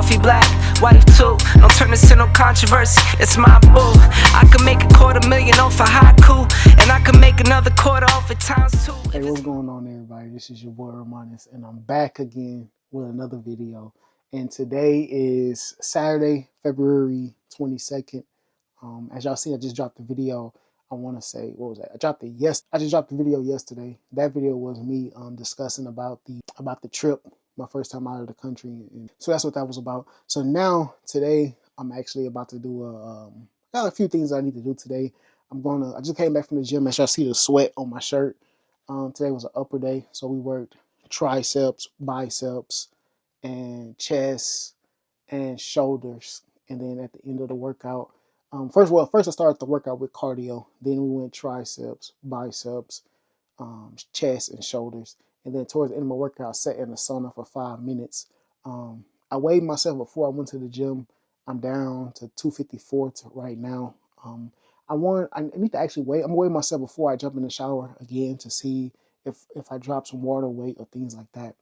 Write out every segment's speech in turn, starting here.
coffee black, wife too. Don't turn this into no controversy, it's my boo. I can make $250,000 off a haiku, and I can make another quarter off at times too. Hey, what's going on, everybody? This is your boy Romanis, and I'm back again with another video. And today is Saturday, February 22nd. As y'all see, I just dropped the video. I want to say, what was that? I just dropped the video yesterday. That video was me discussing about the trip, my first time out of the country, and so that's what that was about. So now today, I'm actually about to do got a few things I need to do today. I just came back from the gym. As y'all see the sweat on my shirt. Today was an upper day, so we worked triceps, biceps, and chest and shoulders. And then at the end of the workout, first I started the workout with cardio. Then we went triceps, biceps, chest, and shoulders. And then towards the end of my workout, I sat in the sauna for 5 minutes. I weighed myself before I went to the gym. I'm down to 254 right now. I need to actually weigh. I'm gonna weigh myself before I jump in the shower again to see if I drop some water weight or things like that.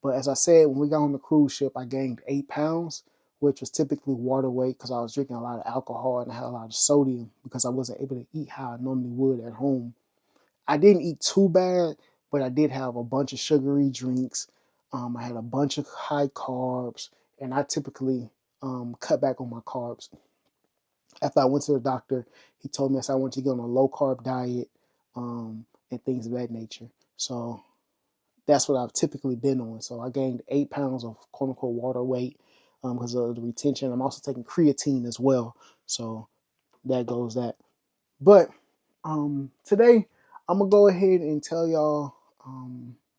But as I said, when we got on the cruise ship, I gained 8 pounds, which was typically water weight because I was drinking a lot of alcohol and I had a lot of sodium because I wasn't able to eat how I normally would at home. I didn't eat too bad, but I did have a bunch of sugary drinks. I had a bunch of high carbs, and I typically cut back on my carbs. After I went to the doctor, he told me I wanted to get on a low carb diet and things of that nature. So that's what I've typically been on. So I gained 8 pounds of quote unquote water weight because of the retention. I'm also taking creatine as well. So that goes that. But today I'm gonna go ahead and tell y'all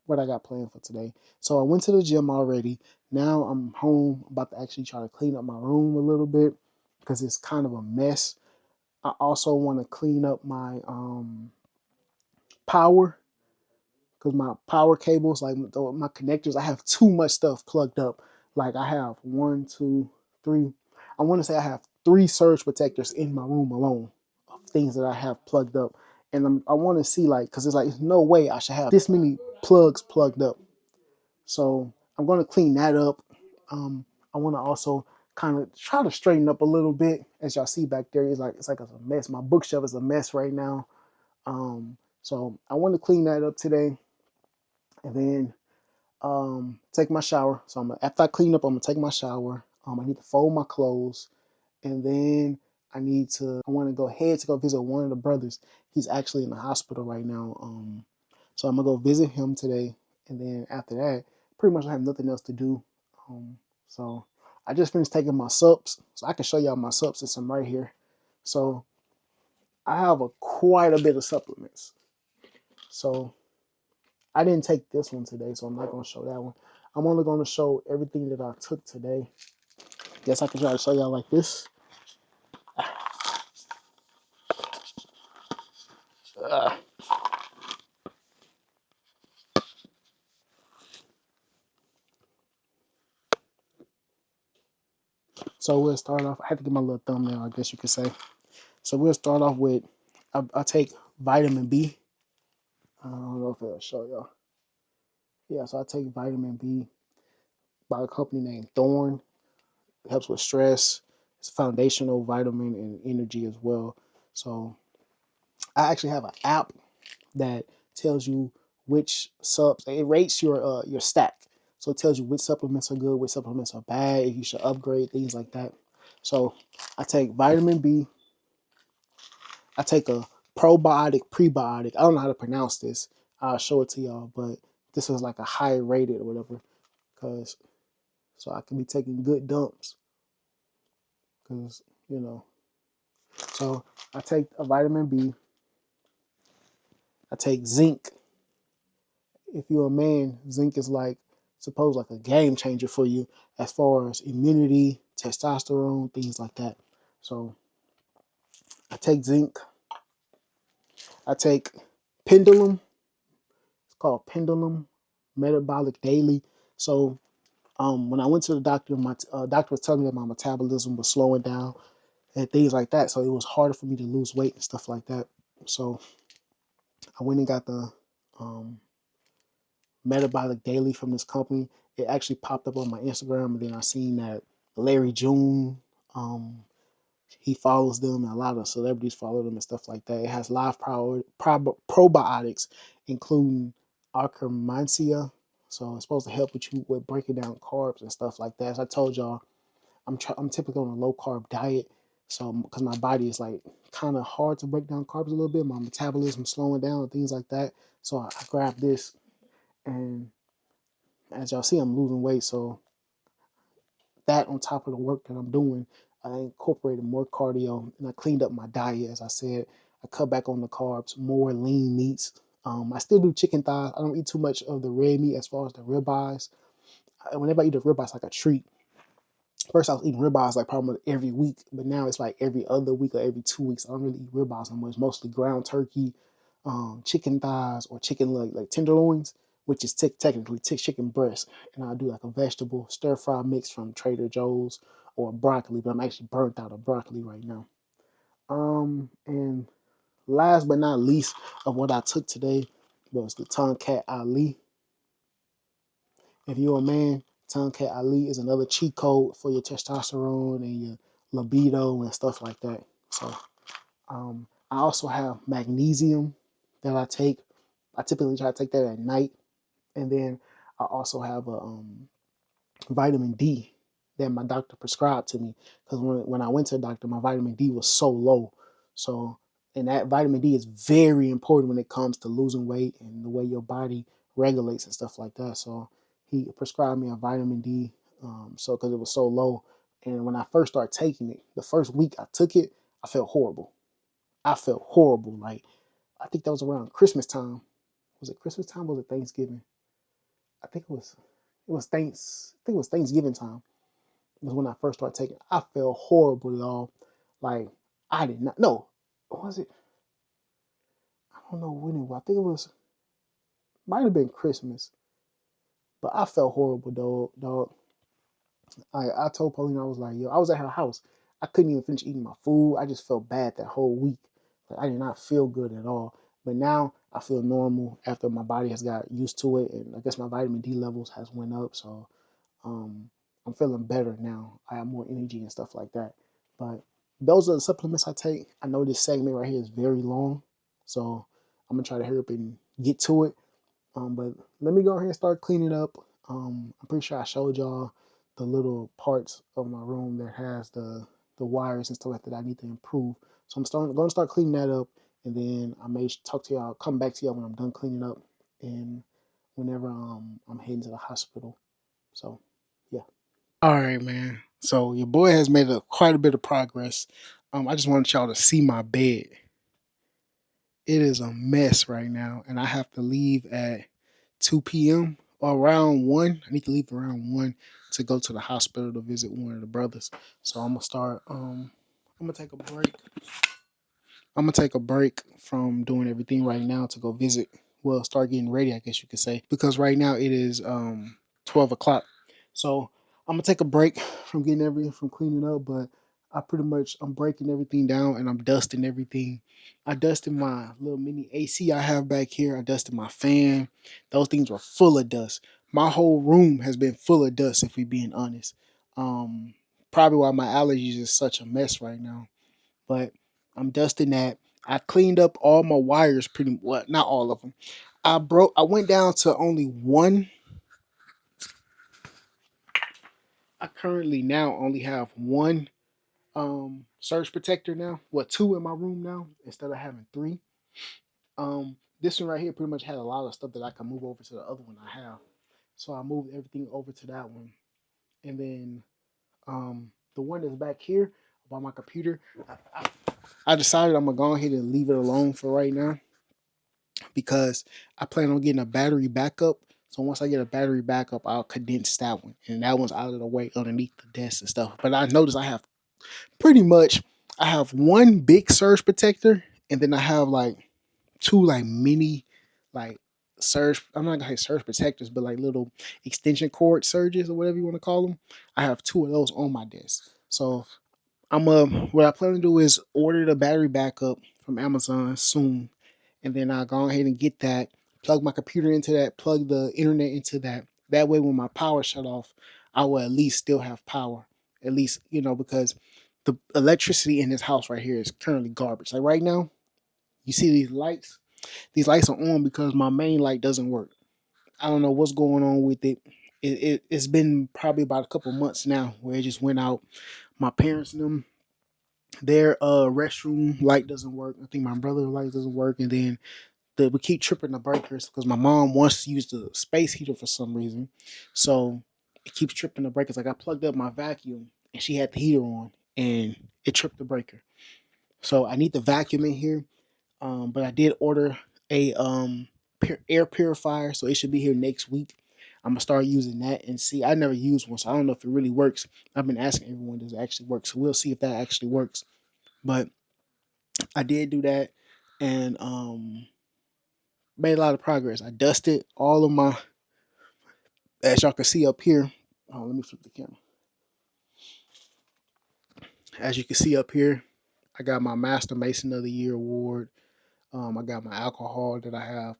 what I got planned for today. So I went to the gym already. Now I'm home, about to actually try to clean up my room a little bit because it's kind of a mess. I also want to clean up my power because my power cables, like my connectors, I have too much stuff plugged up. Like I have one, two, three. I want to say I have 3 surge protectors in my room alone of things that I have plugged up. And I want to see because it's like, there's no way I should have this many plugs plugged up. So I'm going to clean that up. I want to also kind of try to straighten up a little bit. As y'all see back there, it's like it's a mess. My bookshelf is a mess right now. So I want to clean that up today, and then take my shower. So after I clean up, I'm gonna take my shower. I need to fold my clothes, and then I want to go ahead to go visit one of the brothers. He's actually in the hospital right now. So I'm gonna go visit him today, and then after that, pretty much I have nothing else to do. So I just finished taking my subs, so I can show y'all my subs since I'm right here. So I have quite a bit of supplements. So I didn't take this one today, so I'm not gonna show that one. I'm only gonna show everything that I took today. Guess I can try to show y'all like this. So we'll start off. I had to get my little thumbnail, I guess you could say. So we'll start off with, I take vitamin B. I don't know if it'll show y'all. Yeah, so I take vitamin B by a company named Thorne. It helps with stress. It's a foundational vitamin and energy as well. So I actually have an app that tells you which subs. It rates your stack. So it tells you which supplements are good, which supplements are bad, if you should upgrade, things like that. So I take vitamin B. I take a probiotic, prebiotic. I don't know how to pronounce this. I'll show it to y'all, but this was like a high rated or whatever, so I can be taking good dumps. Because, so I take a vitamin B. I take zinc. If you're a man, zinc is suppose like a game changer for you as far as immunity, testosterone, things like that. So I take zinc. I take pendulum. It's called pendulum metabolic daily. So when I went to the doctor, my doctor was telling me that my metabolism was slowing down and things like that. So it was harder for me to lose weight and stuff like that. So I went and got the metabolic daily from this company. It actually popped up on my Instagram, and then I seen that Larry June. He follows them, and a lot of celebrities follow them and stuff like that. It has live probiotics, including Akkermansia. So it's supposed to help with you with breaking down carbs and stuff like that. As I told y'all, I'm typically on a low carb diet, so because my body is like kind of hard to break down carbs a little bit, my metabolism slowing down and things like that. So I grabbed this, and as y'all see, I'm losing weight. So that on top of the work that I'm doing, I incorporated more cardio and I cleaned up my diet. As I said, I cut back on the carbs, more lean meats. I still do chicken thighs. I don't eat too much of the red meat as far as the ribeyes. Whenever I eat a ribeye, it's like a treat. First, I was eating ribeyes like probably every week, but now it's like every other week or every 2 weeks. I don't really eat ribeyes no more. It's mostly ground turkey, chicken thighs, or chicken like tenderloins, which is technically chicken breast. And I do like a vegetable stir fry mix from Trader Joe's or broccoli, but I'm actually burnt out of broccoli right now. And last but not least of what I took today was the Tonkat Ali. If you're a man, Tonkat Ali is another cheat code for your testosterone and your libido and stuff like that. So I also have magnesium that I take. I typically try to take that at night. And then I also have a vitamin D that my doctor prescribed to me, because when I went to the doctor, my vitamin D was so low. So, and that vitamin D is very important when it comes to losing weight and the way your body regulates and stuff like that. So he prescribed me a vitamin D, so because it was so low. And when I first started taking it, the first week I took it, I felt horrible. I felt horrible. Like, I think that was around Christmas time. Was it Christmas time? Or was it Thanksgiving? I think I think it was Thanksgiving time was when I first started taking it. I felt horrible, y'all. Like, I did not know. Was it? I don't know when it was. I think it was, might have been Christmas. But I felt horrible, dog. I told Pauline, I was like, yo, I was at her house. I couldn't even finish eating my food. I just felt bad that whole week. Like, I did not feel good at all. But now I feel normal after my body has got used to it, and I guess my vitamin D levels has went up. So um, I'm feeling better now. I have more energy and stuff like that. But those are the supplements I take. I know this segment right here is very long, so I'm gonna try to hurry up and get to it. But let me go ahead and start cleaning up. I'm pretty sure I showed y'all the little parts of my room that has the wires and stuff like that I need to improve. So going to start cleaning that up, and then I may talk to y'all, come back to y'all when I'm done cleaning up, and whenever I'm heading to the hospital. So yeah. All right, man. So your boy has made quite a bit of progress. I just wanted y'all to see my bed. It is a mess right now, and I have to leave at 2 p.m. or around 1. I need to leave around 1 to go to the hospital to visit one of the brothers. So I'm gonna start. I'm gonna take a break. I'm gonna take a break from doing everything right now to go visit. Well, start getting ready, I guess you could say, because right now it is 12 o'clock. So I'm gonna take a break from getting everything from cleaning up, but I'm breaking everything down and I'm dusting everything. I dusted my little mini AC I have back here. I dusted my fan. Those things were full of dust. My whole room has been full of dust, if we being honest. Um, Probably why my allergies is such a mess right now. But I'm dusting that. I cleaned up all my wires pretty well, not all of them. I went down to only one. I currently now only have one surge protector now. Well, two in my room now instead of having three. This one right here pretty much had a lot of stuff that I can move over to the other one I have. So I moved everything over to that one. And then the one that's back here by my computer, I decided I'm gonna go ahead and leave it alone for right now, because I plan on getting a battery backup. So once I get a battery backup, I'll condense that one, and that one's out of the way underneath the desk and stuff. But I noticed pretty much I have one big surge protector, and then I have like two like mini like surge. I'm not gonna say surge protectors, but like little extension cord surges or whatever you want to call them. I have two of those on my desk. So what I plan to do is order the battery backup from Amazon soon, and then I'll go ahead and get that, plug my computer into that, plug the internet into that. That way, when my power shut off, I will at least still have power. at least, because the electricity in this house right here is currently garbage. Like right now, you see these lights. These lights are on because my main light doesn't work. I don't know what's going on with it. It's been probably about a couple months now where it just went out. My parents and them, their restroom light doesn't work. I think my brother's light doesn't work, and then we keep tripping the breakers because my mom wants to use the space heater for some reason, so it keeps tripping the breakers. Like I plugged up my vacuum and she had the heater on, and it tripped the breaker. So I need the vacuum in here. But I did order a air purifier, so it should be here next week. I'm gonna start using that and see. I never used one, so I don't know if it really works. I've been asking everyone, does it actually work? So we'll see if that actually works. But I did do that, and made a lot of progress. I dusted all of my, as y'all can see up here. Oh, let me flip the camera. As you can see up here, I got my Master Mason of the Year award. I got my alcohol that I have.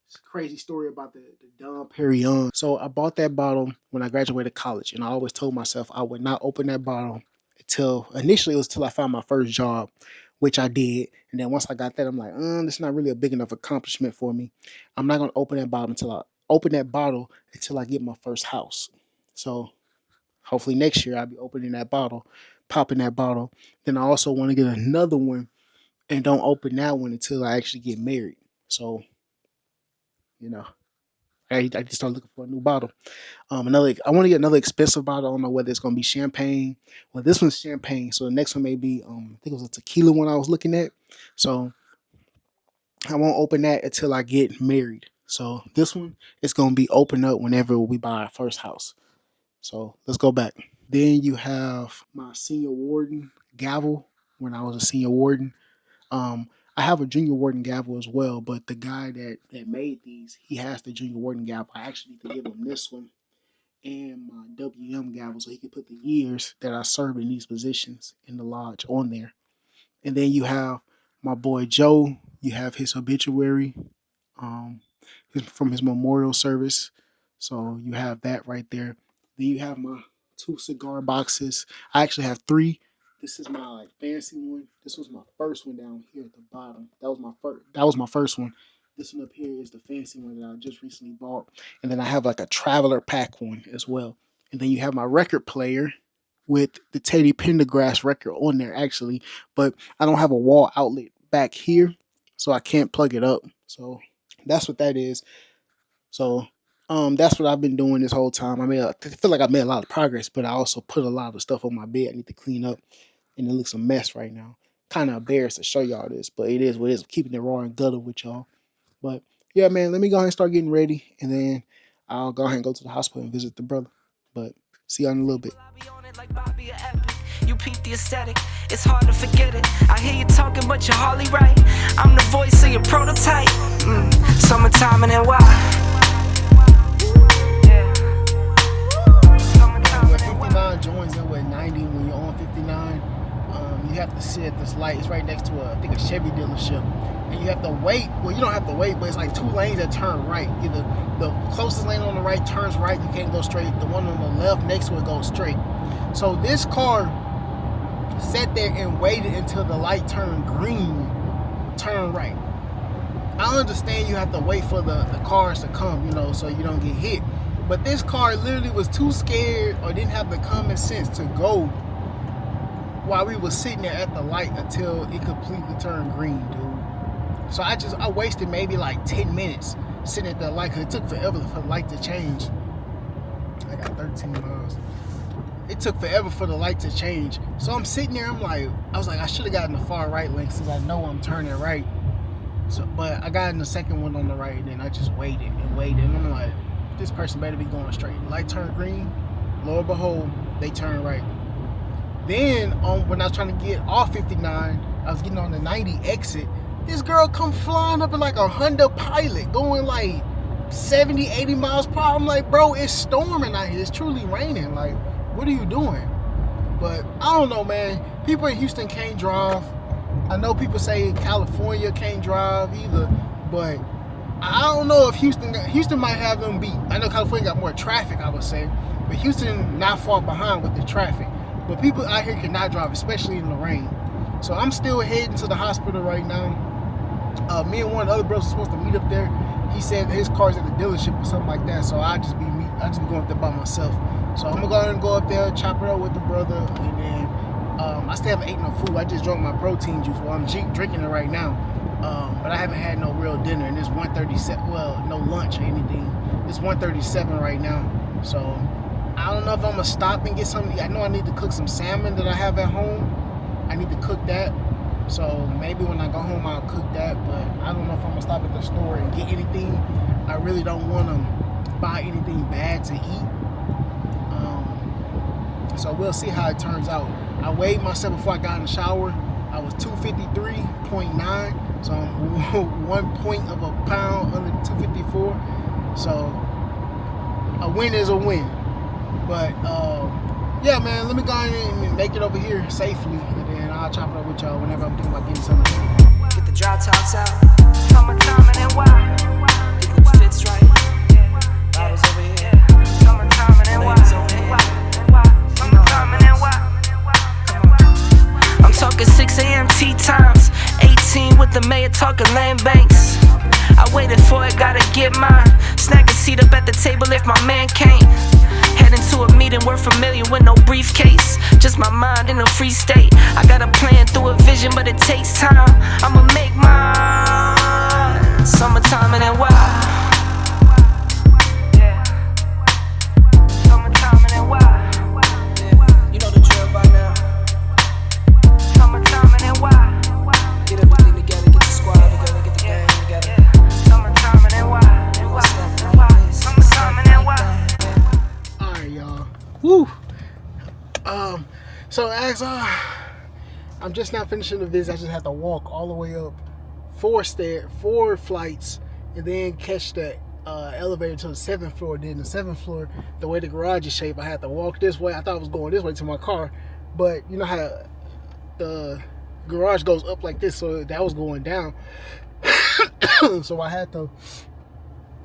It's a crazy story about the Dom Perignon. So I bought that bottle when I graduated college, and I always told myself I would not open that bottle until initially it was until I found my first job, which I did. And then once I got that, I'm like, this is not really a big enough accomplishment for me. I'm not gonna open that bottle until I get my first house. So hopefully next year I'll be opening that bottle, popping that bottle. Then I also want to get another one and don't open that one until I actually get married. So, I just start looking for a new bottle. I want to get another expensive bottle. I don't know whether it's gonna be champagne. Well, this one's champagne, so the next one may be I think it was a tequila one I was looking at. So I won't open that until I get married. So this one is gonna be opened up whenever we buy our first house. So let's go back. Then you have my senior warden gavel when I was a senior warden. I have a junior warden gavel as well, but the guy that made these, he has the junior warden gavel. I actually need to give him this one and my WM gavel so he can put the years that I served in these positions in the lodge on there. And then you have my boy Joe. You have his obituary um, from his memorial service. So you have that right there. Then you have my 2 cigar boxes. I actually have 3. This is my fancy one. This was my first one down here at the bottom. That was my first one. This one up here is the fancy one that I just recently bought. And then I have like a traveler pack one as well. And then you have my record player with the Teddy Pendergrass record on there actually, but I don't have a wall outlet back here, so I can't plug it up. So that's what that is. So that's what I've been doing this whole time. I feel like I made a lot of progress, but I also put a lot of stuff on my bed I need to clean up, and it looks a mess right now. Kind of embarrassed to show y'all this, but it is what it is. I'm keeping it raw and gutter with y'all. But yeah, man, let me go ahead and start getting ready, and then I'll go ahead and go to the hospital and visit the brother. But see y'all in a little bit. You peep the aesthetic, it's hard to forget it. I hear you talking, but you're hardly right. I'm the voice of your prototype. Summertime and then why? 59 joins in with 90 when you're on 59. You have to sit at this light. It's right next to a Chevy dealership. And you have to wait. Well, you don't have to wait, but it's like 2 lanes that turn right. Either the closest lane on the right turns right, you can't go straight. The one on the left next to it goes straight. So this car sat there and waited until the light turned green, turn right. I understand you have to wait for the cars to come, so you don't get hit. But this car literally was too scared or didn't have the common sense to go while we were sitting there at the light until it completely turned green, dude. So I wasted maybe like 10 minutes sitting at the light because it took forever for the light to change. I got 13 miles. It took forever for the light to change. So I'm sitting there, I was like, I should have gotten the far right lane since I know I'm turning right. So, but I got in the second one on the right, and then I just waited. And I'm like, this person better be going straight. The light turned green, lo and behold, they turned right. Then when I was trying to get off 59, I was getting on the 90 exit. This girl come flying up in like a Honda Pilot going like 70, 80 miles per hour. I'm like, bro, it's storming out here. It's truly raining. Like, what are you doing? But I don't know, man. People in Houston can't drive. I know people say California can't drive either, but I don't know if Houston might have them beat. I know California got more traffic, I would say, but Houston not far behind with the traffic. But people out here cannot drive, especially in the rain. So I'm still heading to the hospital right now. Me and one of the other brothers are supposed to meet up there. He said his car's at the dealership or something like that. So I just be going up there by myself. So I'm gonna go up there, chop it up with the brother, and then I still haven't eaten no food. I just drank my protein juice. Well, I'm drinking it right now. But I haven't had no real dinner, and it's 1:37. Well, no lunch or anything. It's 1:37 right now. So I don't know if I'm gonna stop and get something. I know I need to cook some salmon that I have at home. I need to cook that. So maybe when I go home I'll cook that. But I don't know if I'm gonna stop at the store and get anything. I really don't want to buy anything bad to eat. So we'll see how it turns out. I weighed myself before I got in the shower. I was 253.9. So I'm 1 point of a pound under 254. So a win is a win. But yeah, man, let me go ahead and make it over here safely, and then I'll chop it up with y'all whenever I'm thinking about getting something. Get the drop tops out. Summertime and then why? Get them fits right. Bottles over here. Summertime and then why? Summertime and then why? I'm talking 6 a.m. tea times. 18 with the mayor talking land banks. I waited for it, gotta get mine. Snag a seat up at the table if my man came. Heading to a meeting, we're familiar with no briefcase. Just my mind in a free state. I got a plan through a vision, but it takes time. I'ma make mine. Summertime and then why? Summertime and then why? You know the drill by now. Summertime and then why? Get everything together, get the squad together, get the gang together. Summertime and then why? Summertime and then why? Alright, y'all. Woo! So as I'm just now finishing the visit, I just had to walk all the way up 4 flights, and then catch the elevator to the 7th floor. Then the 7th floor, the way the garage is shaped, I had to walk this way. I thought I was going this way to my car, but you know how the garage goes up like this, so that was going down. So I had to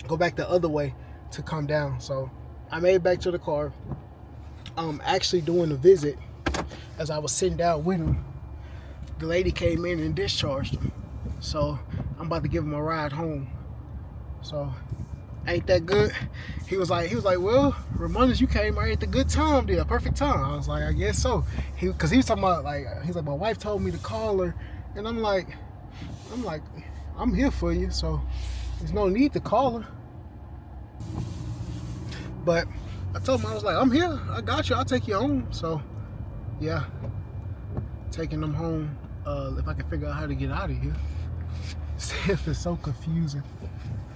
go back the other way to come down. So I made it back to the car. Actually doing the visit, as I was sitting down with him, the lady came in and discharged him. So I'm about to give him a ride home. So ain't that good? He was like, well, Ramones, you came right at the good time, the perfect time. I was like, I guess so. Cause he was talking about he's like, my wife told me to call her, and I'm like, I'm here for you, so there's no need to call her. But I told him, I was like, I'm here, I got you, I'll take you home. So yeah, taking them home. If I can figure out how to get out of here. If it's so confusing.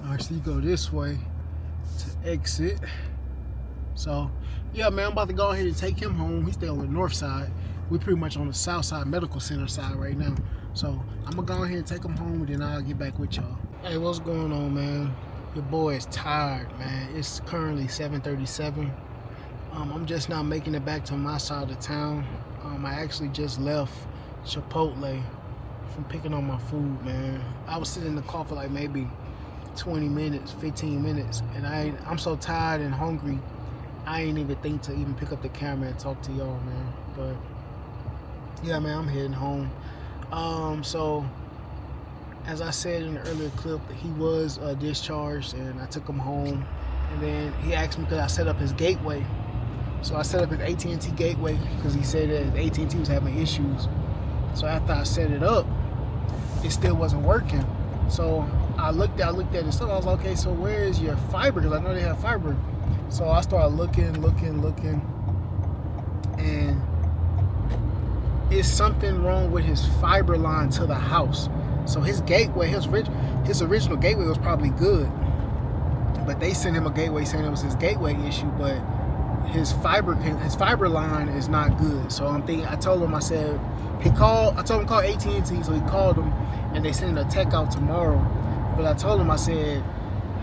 Alright, so you go this way to exit. So yeah, man, I'm about to go ahead and take him home. He's still on the north side. We're pretty much on the south side medical center side right now. So I'm gonna go ahead and take him home, and then I'll get back with y'all. Hey, what's going on, man? Your boy is tired, man. It's currently 7:37. I'm just now making it back to my side of town. I actually just left Chipotle from picking up my food, man. I was sitting in the car for like maybe 20 minutes, 15 minutes, and I'm so tired and hungry, I ain't even think to even pick up the camera and talk to y'all, man. But yeah, man, I'm heading home. So as I said in the earlier clip, he was discharged, and I took him home, and then he asked me could I set up his gateway. So I set up his AT&T Gateway because he said that AT&T was having issues. So after I set it up, it still wasn't working. So I looked at it stuff. I was like, okay, so where is your fiber? Because I know they have fiber. So I started looking, and it's something wrong with his fiber line to the house. So his gateway, his original gateway was probably good, but they sent him a gateway saying it was his gateway issue, but his fiber line is not good. So I told him, I told him to call AT&T, so he called them, and they sent a tech out tomorrow. But I told him, I said,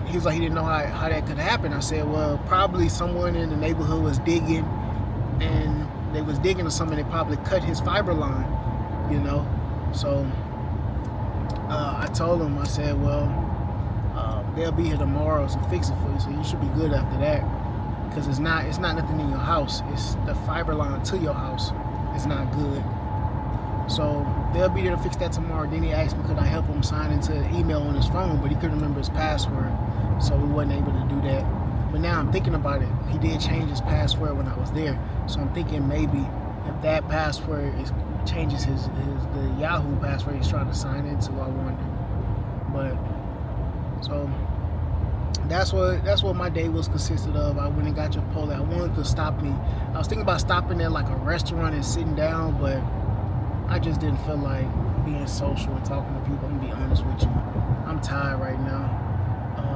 he was like, he didn't know how that could happen. I said, well, probably someone in the neighborhood was digging, and they was digging or something, they probably cut his fiber line, you know. So I told him, I said, well, they'll be here tomorrow to fix it for you, so you should be good after that. because it's not nothing in your house. It's the fiber line to your house is not good. So they'll be there to fix that tomorrow. Then he asked me could I help him sign into an email on his phone, but he couldn't remember his password, so we wasn't able to do that. But now I'm thinking about it. He did change his password when I was there, so I'm thinking maybe if that password changes the Yahoo password he's trying to sign into, I wonder. But so that's what my day was consisted of. I went and got Chipotle. I wanted to stop me. I was thinking about stopping at like a restaurant and sitting down, but I just didn't feel like being social and talking to people. I'm gonna be honest with you. I'm tired right now.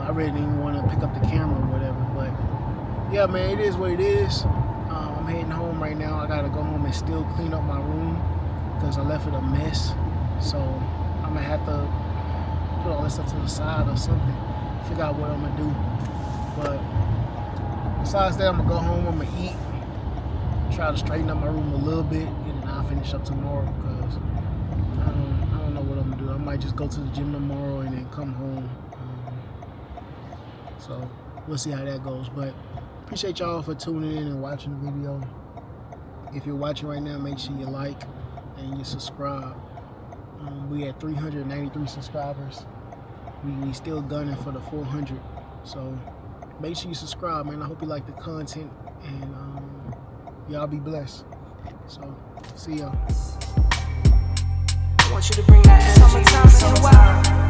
I really didn't even want to pick up the camera or whatever. But yeah, man, it is what it is. I'm heading home right now. I gotta go home and still clean up my room because I left it a mess. So I'm gonna have to put all this stuff to the side or something. Figure out what I'm gonna do. But besides that, I'm gonna go home. I'm gonna eat. Try to straighten up my room a little bit, and then I'll finish up tomorrow because I don't know what I'm gonna do. I might just go to the gym tomorrow and then come home. So we'll see how that goes. But appreciate y'all for tuning in and watching the video. If you're watching right now, make sure you like and you subscribe. We at 393 subscribers. We still gunning for the 400. So make sure you subscribe, man. I hope you like the content, and y'all be blessed. So see y'all. I want you to bring that energy. Summertime.